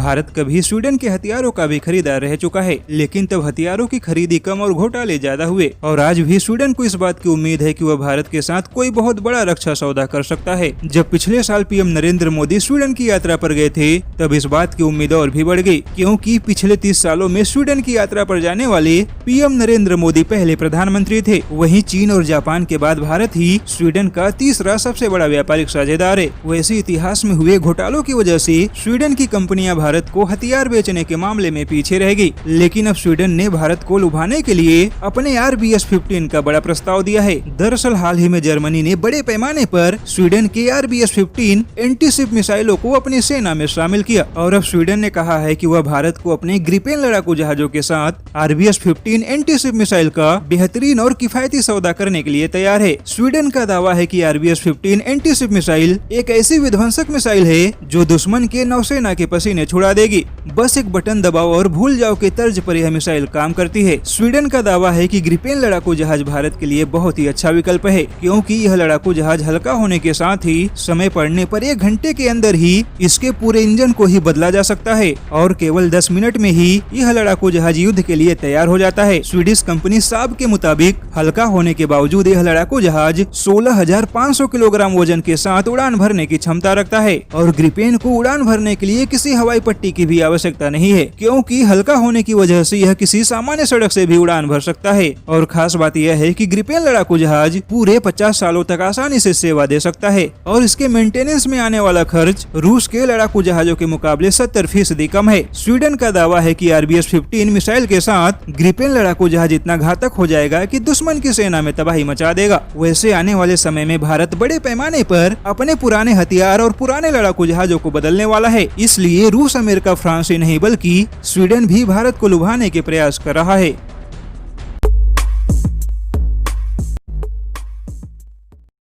भारत कभी स्वीडन के हथियारों का भी खरीदार रह चुका है, लेकिन तब हथियारों की खरीदी कम और घोटाले ज्यादा हुए। और आज भी स्वीडन को इस बात की उम्मीद है कि वह भारत के साथ कोई बहुत बड़ा रक्षा सौदा कर सकता है। जब पिछले साल पीएम नरेंद्र मोदी स्वीडन की यात्रा पर गए थे, तब इस बात की उम्मीद और भी बढ़ गई, क्योंकि पिछले 30 सालों में स्वीडन की यात्रा पर जाने वाले पीएम नरेंद्र मोदी पहले प्रधानमंत्री थे। वहीं चीन और जापान के बाद भारत ही स्वीडन का तीसरा सबसे बड़ा व्यापारिक साझेदार है। वैसे इतिहास में हुए घोटालों की वजह से स्वीडन की कंपनियां भारत को हथियार बेचने के मामले में पीछे रह गई, लेकिन अब स्वीडन ने भारत को लुभाने के लिए अपने RBS-15 का बड़ा प्रस्ताव दिया है। दरअसल हाल ही में जर्मनी ने बड़े पैमाने पर स्वीडन के RBS-15 एंटीशिप मिसाइलों को अपनी सेना में शामिल किया, और अब स्वीडन ने कहा है कि वह भारत को अपने ग्रिपेन लड़ाकू जहाजों के साथ RBS-15 एंटीशिप मिसाइल का बेहतरीन और किफायती सौदा करने के लिए तैयार है। स्वीडन का दावा है कि RBS-15 एंटीशिप मिसाइल एक ऐसी विध्वंसक मिसाइल है जो दुश्मन के नौसेना के पसीने छुड़ा देगी। बस एक बटन दबाओ और भूल जाओ के तर्ज पर यह मिसाइल काम करती है। स्वीडन का दावा है कि ग्रिपेन लड़ाकू जहाज भारत के लिए बहुत ही अच्छा विकल्प है, क्योंकि यह लड़ाकू जहाज हल्का होने के साथ ही समय पड़ने पर 1 घंटे के अंदर ही इसके पूरे इंजन को ही बदला जा सकता है, और केवल 10 मिनट में ही यह लड़ाकू जहाज युद्ध के लिए तैयार हो जाता है। स्वीडिश कंपनी साब के मुताबिक हल्का होने के बावजूद यह लड़ाकू जहाज 16,500 किलोग्राम वजन के साथ उड़ान भरने की क्षमता रखता है, और ग्रिपेन को उड़ान भरने के लिए किसी हवाई पट्टी की भी आवश्यकता नहीं है, क्योंकि हल्का होने की वजह से यह किसी सामान्य सड़क से भी उड़ान भर सकता है। और खास बात यह है कि ग्रिपेन लड़ाकू जहाज पूरे 50 सालों तक आसानी से सेवा दे सकता है, और इसके मेंटेनेंस में आने वाला खर्च रूस के लड़ाकू जहाजों के मुकाबले 70% कम है। स्वीडन का दावा है कि RBS-15 मिसाइल के साथ ग्रिपेन लड़ाकू जहाज इतना घातक हो जाएगा कि दुश्मन की सेना में तबाही मचा देगा। वैसे आने वाले समय में भारत बड़े पैमाने पर अपने पुराने हथियार और पुराने लड़ाकू जहाजों को बदलने वाला है, इसलिए रूस, अमेरिका, फ्रांस ही नहीं बल्कि स्वीडन भी भारत को लुभाने के प्रयास कर रहा है।